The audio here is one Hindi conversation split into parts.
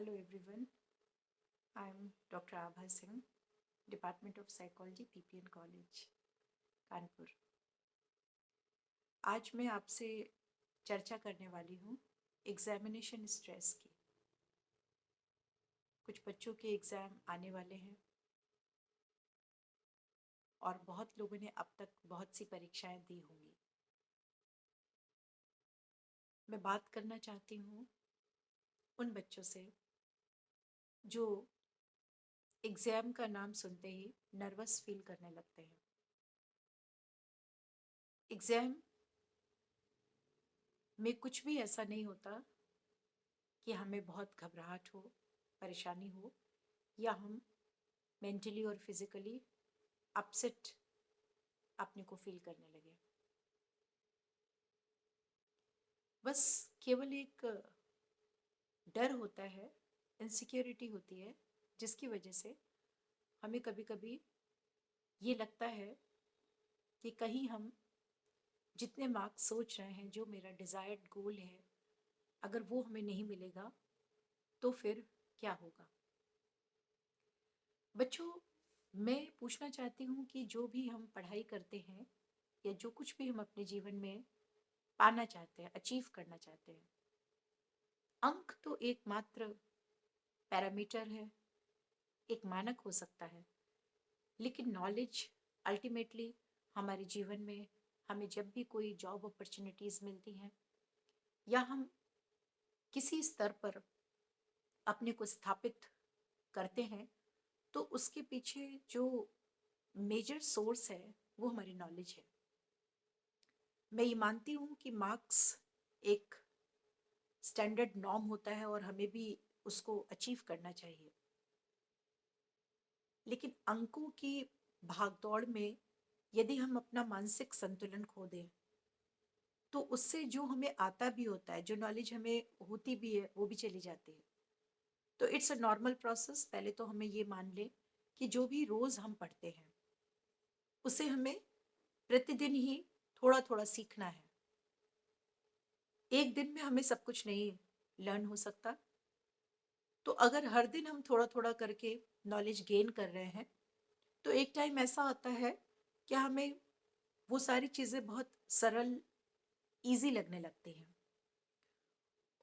Hello everyone, I am Dr. Abha Singh, Department of Psychology, PPN College, Kanpur. आज मैं आपसे चर्चा करने वाली हूँ एग्जामिनेशन स्ट्रेस की। कुछ बच्चों के एग्ज़ाम आने वाले हैं और बहुत लोगों ने अब तक बहुत सी परीक्षाएं दी होंगी। मैं बात करना चाहती हूँ उन बच्चों से जो एग्ज़ाम का नाम सुनते ही नर्वस फील करने लगते हैं। एग्ज़ाम में कुछ भी ऐसा नहीं होता कि हमें बहुत घबराहट हो, परेशानी हो या हम मेंटली और फिजिकली अपसेट अपने को फील करने लगे। बस केवल एक डर होता है, इनसिक्योरिटी होती है, जिसकी वजह से हमें कभी कभी ये लगता है कि कहीं हम जितने मार्क्स सोच रहे हैं, जो मेरा डिज़ायर्ड गोल है, अगर वो हमें नहीं मिलेगा तो फिर क्या होगा। बच्चों, मैं पूछना चाहती हूँ कि जो भी हम पढ़ाई करते हैं या जो कुछ भी हम अपने जीवन में पाना चाहते हैं, अचीव करना चाहते हैं, अंक तो एकमात्र पैरामीटर है, एक मानक हो सकता है, लेकिन नॉलेज अल्टीमेटली हमारे जीवन में हमें जब भी कोई जॉब अपॉर्चुनिटीज़ मिलती हैं या हम किसी स्तर पर अपने को स्थापित करते हैं, तो उसके पीछे जो मेजर सोर्स है वो हमारी नॉलेज है। मैं ये मानती हूँ कि मार्क्स एक स्टैंडर्ड नॉर्म होता है और हमें भी उसको अचीव करना चाहिए, लेकिन अंकों की भागदौड़ में यदि हम अपना मानसिक संतुलन खो दें तो उससे जो हमें आता भी होता है, जो नॉलेज हमें होती भी है, वो भी चली जाती है। तो इट्स अ नॉर्मल प्रोसेस। पहले तो हमें ये मान लें कि जो भी रोज हम पढ़ते हैं उसे हमें प्रतिदिन ही थोड़ा थोड़ा सीखना है। एक दिन में हमें सब कुछ नहीं लर्न हो सकता, तो अगर हर दिन हम थोड़ा थोड़ा करके नॉलेज गेन कर रहे हैं तो एक टाइम ऐसा आता है कि हमें वो सारी चीज़ें बहुत सरल, इजी लगने लगती हैं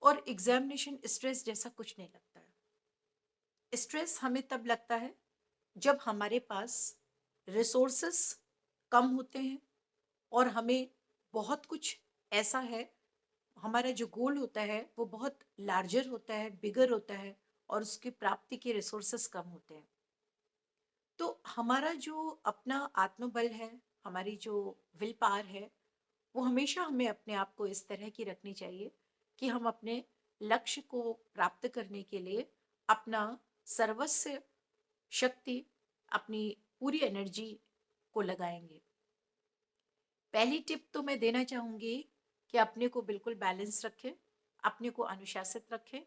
और एग्जामिनेशन स्ट्रेस जैसा कुछ नहीं लगता है। स्ट्रेस हमें तब लगता है जब हमारे पास रिसोर्सेस कम होते हैं और हमें बहुत कुछ ऐसा है, हमारा जो गोल होता है वो बहुत लार्जर होता है, बिगर होता है और उसकी प्राप्ति के रिसोर्सेस कम होते हैं। तो हमारा जो अपना आत्मबल है, हमारी जो विल पावर है, वो हमेशा हमें अपने आप को इस तरह की रखनी चाहिए कि हम अपने लक्ष्य को प्राप्त करने के लिए अपना सर्वस्व शक्ति, अपनी पूरी एनर्जी को लगाएंगे। पहली टिप तो मैं देना चाहूँगी कि अपने को बिल्कुल बैलेंस रखें, अपने को अनुशासित रखें,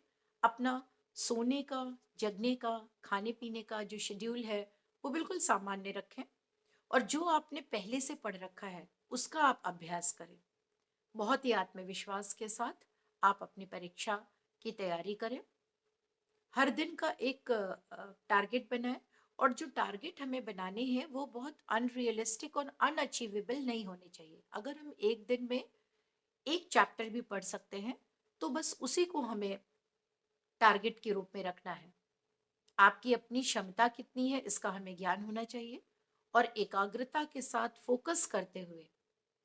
अपना सोने का, जगने का, खाने पीने का जो शेड्यूल है वो बिल्कुल सामान्य रखें और जो आपने पहले से पढ़ रखा है उसका आप अभ्यास करें। बहुत ही आत्मविश्वास के साथ आप अपनी परीक्षा की तैयारी करें। हर दिन का एक टारगेट बनाएं और जो टारगेट हमें बनाने हैं वो बहुत अनरियलिस्टिक और अनअचीवेबल नहीं होने चाहिए। अगर हम एक दिन में एक चैप्टर भी पढ़ सकते हैं तो बस उसी को हमें टारगेट के रूप में रखना है। आपकी अपनी क्षमता कितनी है इसका हमें ज्ञान होना चाहिए और एकाग्रता के साथ फोकस करते हुए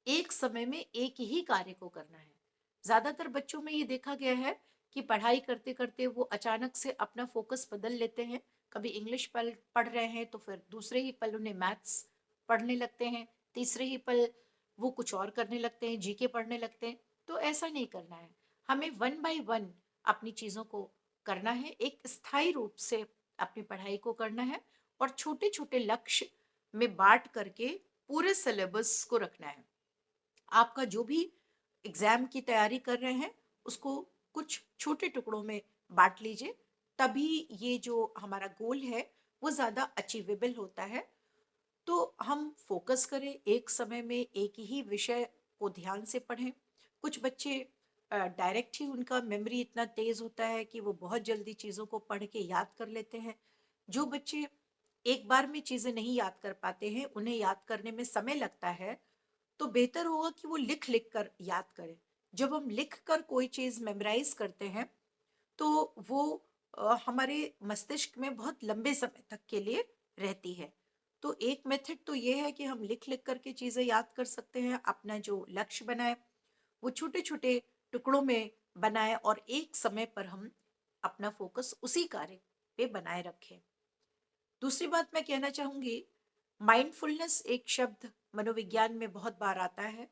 एक समय में एक ही कार्य को करना है। ज्यादातर बच्चों में ये देखा गया है कि पढ़ाई करते करते वो अचानक से अपना फोकस बदल लेते हैं। कभी इंग्लिश पढ़ रहे हैं तो फिर दूसरे ही पल उन्हें मैथ्स पढ़ने लगते हैं, तीसरे ही पल वो कुछ और करने लगते हैं, जीके पढ़ने लगते हैं। तो ऐसा नहीं करना है, हमें वन बाय वन अपनी चीजों को करना है, एक स्थायी रूप से अपनी पढ़ाई को करना है और छोटे छोटे लक्ष्य में बांट करके पूरे सिलेबस को रखना है। आपका जो भी एग्जाम की तैयारी कर रहे हैं उसको कुछ छोटे टुकड़ों में बांट लीजिए, तभी ये जो हमारा गोल है वो ज़्यादा अचीवेबल होता है। तो हम फोकस करें, एक समय में एक ही विषय को ध्यान से पढ़ें। कुछ बच्चे डायरेक्ट ही उनका मेमोरी इतना तेज होता है कि वो बहुत जल्दी चीज़ों को पढ़ के याद कर लेते हैं। जो बच्चे एक बार में चीज़ें नहीं याद कर पाते हैं, उन्हें याद करने में समय लगता है, तो बेहतर होगा कि वो लिख लिख कर याद करें। जब हम लिख कर कोई चीज़ मेमोराइज करते हैं, तो वो हमारे मस्तिष्क में बहुत लंबे समय तक के लिए रहती है। तो एक मेथड तो ये है कि हम लिख लिख करके चीज़ें याद कर सकते हैं। अपना जो लक्ष्य बनाए वो छोटे छोटे टुकड़ों में बनाए और एक समय पर हम अपना फोकस उसी कार्य पे बनाए रखें। दूसरी बात मैं कहना चाहूंगी, माइंडफुलनेस एक शब्द मनोविज्ञान में बहुत बार आता है,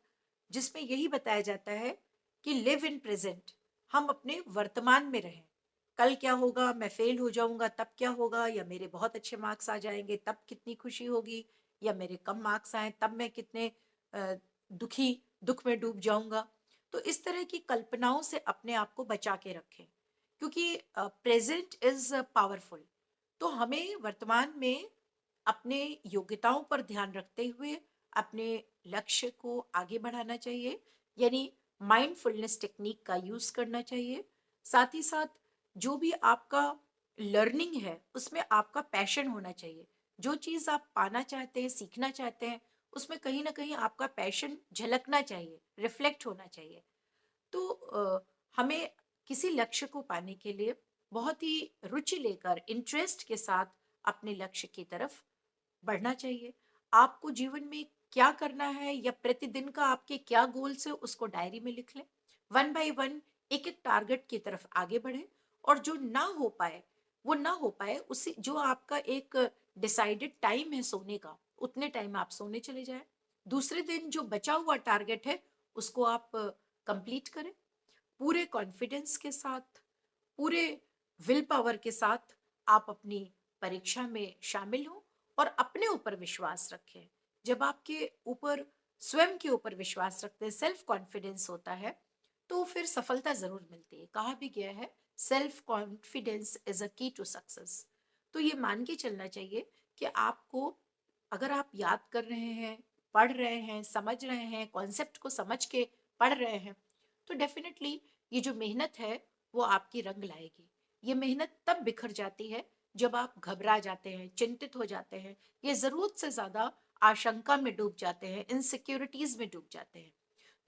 जिसमें यही बताया जाता है कि लिव इन प्रेजेंट, हम अपने वर्तमान में रहें। कल क्या होगा, मैं फेल हो जाऊंगा तब क्या होगा, या मेरे बहुत अच्छे मार्क्स आ जाएंगे तब कितनी खुशी होगी, या मेरे कम मार्क्स आए तब मैं कितने अ, दुखी दुख में डूब जाऊंगा। तो इस तरह की कल्पनाओं से अपने आप को बचा के रखें, क्योंकि प्रेजेंट इज पावरफुल। तो हमें वर्तमान में अपने योग्यताओं पर ध्यान रखते हुए अपने लक्ष्य को आगे बढ़ाना चाहिए, यानी माइंडफुलनेस टेक्निक का यूज करना चाहिए। साथ ही साथ जो भी आपका लर्निंग है उसमें आपका पैशन होना चाहिए। जो चीज़ आप पाना चाहते हैं, सीखना चाहते हैं, उसमें कहीं ना कहीं आपका पैशन झलकना चाहिए, रिफ्लेक्ट होना चाहिए। तो हमें किसी लक्ष्य को पाने के लिए बहुत ही रुचि लेकर, इंटरेस्ट के साथ अपने लक्ष्य की तरफ बढ़ना चाहिए। आपको जीवन में क्या करना है या प्रतिदिन का आपके क्या गोल्स है, उसको डायरी में लिख लें। वन बाय वन एक एक टारगेट की तरफ आगे बढ़े, और जो ना हो पाए वो ना हो पाए, उसी जो आपका एक डिसाइडेड टाइम है सोने का, उतने टाइम आप सोने चले जाएं। दूसरे दिन जो बचा हुआ टारगेट है उसको आप कंप्लीट करें, पूरे कॉन्फिडेंस के साथ, पूरे विल पावर के साथ आप अपनी परीक्षा में शामिल हो और अपने ऊपर विश्वास रखें। जब आपके ऊपर, स्वयं के ऊपर विश्वास रखते हैं, सेल्फ कॉन्फिडेंस होता है, तो फिर सफलता जरूर मिलती है। कहा भी गया है, सेल्फ कॉन्फिडेंस इज अ की टू सक्सेस। तो ये मान के चलना चाहिए कि आपको, अगर आप याद कर रहे हैं, पढ़ रहे हैं, समझ रहे हैं, कॉन्सेप्ट को समझ के पढ़ रहे हैं, तो डेफिनेटली ये जो मेहनत है वो आपकी रंग लाएगी। ये मेहनत तब बिखर जाती है जब आप घबरा जाते हैं, चिंतित हो जाते हैं, ये जरूरत से ज्यादा आशंका में डूब जाते हैं, इनसिक्योरिटीज में डूब जाते हैं।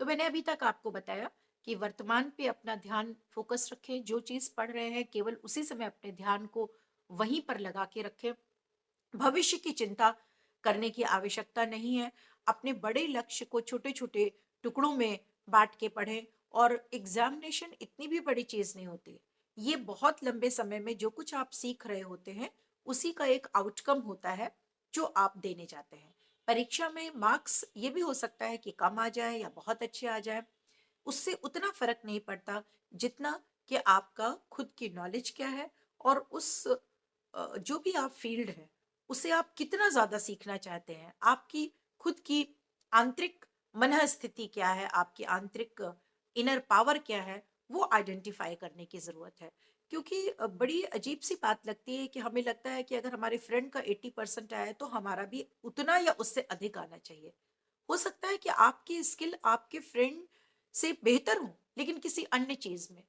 तो मैंने अभी तक आपको बताया कि वर्तमान पे अपना ध्यान फोकस रखें, जो चीज पढ़ रहे हैं केवल उसी समय अपने ध्यान को वहीं पर लगा के रखें। भविष्य की चिंता करने की आवश्यकता नहीं है। अपने बड़े लक्ष्य को छोटे छोटे टुकड़ों में बांट के पढ़ें। और एग्जामिनेशन इतनी भी बड़ी चीज नहीं होती, ये बहुत लंबे समय में जो कुछ आप सीख रहे होते हैं उसी का एक आउटकम होता है जो आप देने जाते हैं। परीक्षा में मार्क्स ये भी हो सकता है कि कम आ जाए या बहुत अच्छे आ जाए, उससे उतना फर्क नहीं पड़ता जितना कि आपका खुद की नॉलेज क्या है, और उस जो भी आप फील्ड है उसे आप कितना ज्यादा सीखना चाहते हैं, आपकी खुद की आंतरिक मनः स्थिति क्या है, आपकी आंतरिक इनर पावर क्या है, वो आइडेंटिफाई करने की जरूरत है। क्योंकि बड़ी अजीब सी बात लगती है कि हमें लगता है कि अगर हमारे फ्रेंड का 80% आया है तो हमारा भी उतना या उससे अधिक आना चाहिए। हो सकता है कि आपकी स्किल आपके फ्रेंड से बेहतर हो, लेकिन किसी अन्य चीज में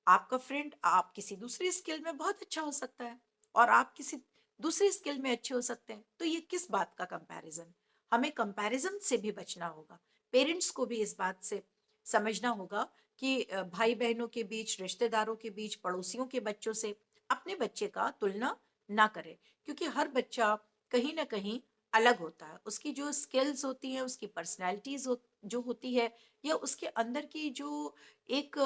आपका फ्रेंड, आप किसी दूसरी स्किल में बहुत अच्छा हो सकता है और आप किसी दूसरी स्किल में अच्छे हो सकते हैं। तो ये किस बात का कंपैरिजन? हमें कंपैरिजन से भी बचना होगा। पेरेंट्स को भी इस बात से समझना होगा कि भाई बहनों के बीच, रिश्तेदारों के बीच, पड़ोसियों के बच्चों से अपने बच्चे का तुलना ना करें, क्योंकि हर बच्चा कहीं ना कहीं अलग होता है। उसकी जो स्किल्स होती हैं, उसकी पर्सनैलिटीज जो होती है, या उसके अंदर की जो एक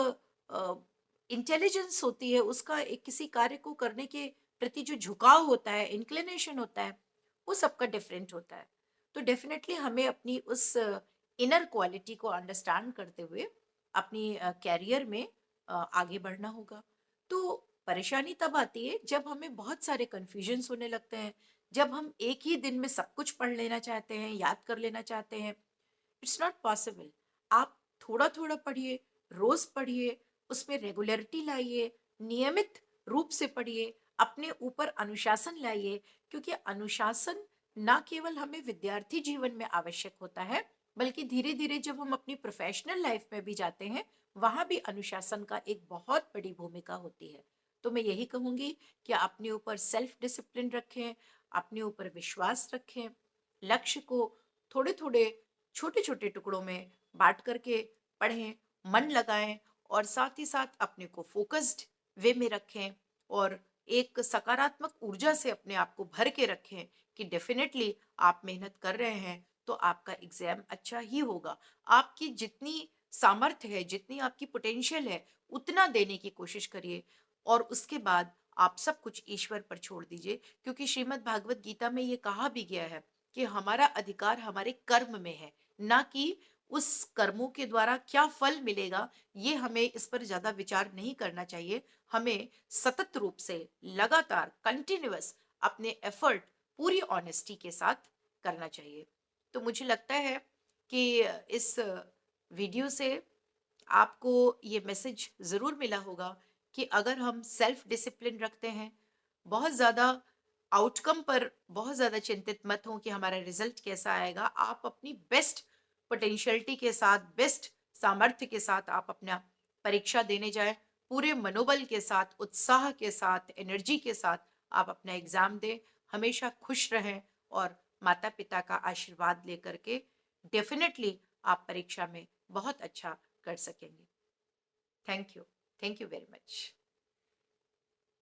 इंटेलिजेंस होती है, उसका एक किसी कार्य को करने के प्रति जो झुकाव होता है, इंक्लिनेशन होता है, वो सबका डिफरेंट होता है। तो डेफिनेटली हमें अपनी उस इनर क्वालिटी को अंडरस्टैंड करते हुए अपनी कैरियर में आगे बढ़ना होगा। तो परेशानी तब आती है जब हमें बहुत सारे कन्फ्यूजन्स होने लगते हैं, जब हम एक ही दिन में सब कुछ पढ़ लेना चाहते हैं, याद कर लेना चाहते हैं। It's not possible. आप थोड़ा थोड़ा पढ़िए, रोज पढ़िए, उसमें रेगुलरिटी लाइए, नियमित रूप से पढ़िए, अपने ऊपर अनुशासन लाइए। क्योंकि अनुशासन ना केवल हमें विद्यार्थी जीवन में आवश्यक होता है, बल्कि धीरे धीरे जब हम अपनी प्रोफेशनल लाइफ में भी जाते हैं वहाँ भी अनुशासन का एक बहुत बड़ी भूमिका होती है। तो मैं यही कहूँगी कि अपने ऊपर सेल्फ डिसिप्लिन रखें, अपने ऊपर विश्वास रखें, लक्ष्य को थोड़े-थोड़े, छोटे-छोटे टुकड़ों में बाँट करके पढ़ें, मन लगाएँ और साथ ही साथ अपने को फ़ोकस्ड वे में रखें और एक सकारात्मक ऊर्जा से अपने आप को भर के रखें कि डेफ़िनेटली आप मेहनत कर रहे हैं, तो आपका एग्ज़ाम अच्छा ही होगा। आपकी जितनी सामर्थ्य है, जितनी आपकी पोटेंशियल है, उतना देने की कोशिश करिए और उसके बाद आप सब कुछ ईश्वर पर छोड़ दीजिए क्योंकि श्रीमद् भागवत गीता में ये कहा भी गया है कि हमारा अधिकार हमारे कर्म में है, ना कि उस कर्मों के द्वारा क्या फल मिलेगा, ये हमें इस पर ज़्यादा विचार नहीं करना चाहिए। हमें सतत रूप से, लगातार, कंटीन्यूअस अपने एफर्ट पूरी ऑनेस्टी के साथ करना चाहिए। तो मुझे लगता है कि इस वीडियो से आपको ये मैसेज ज़रूर मिला होगा कि अगर हम सेल्फ डिसिप्लिन रखते हैं, बहुत ज़्यादा आउटकम पर बहुत ज़्यादा चिंतित मत हों कि हमारा रिज़ल्ट कैसा आएगा। आप अपनी बेस्ट पोटेंशियलिटी के साथ, बेस्ट सामर्थ्य के साथ आप अपना परीक्षा देने जाएँ। पूरे मनोबल के साथ, उत्साह के साथ, एनर्जी के साथ आप अपना एग्ज़ाम दें। हमेशा खुश रहें और माता-पिता का आशीर्वाद लेकर के डेफ़िनिटली आप परीक्षा में बहुत अच्छा कर सकेंगे। Thank you. Thank you very much.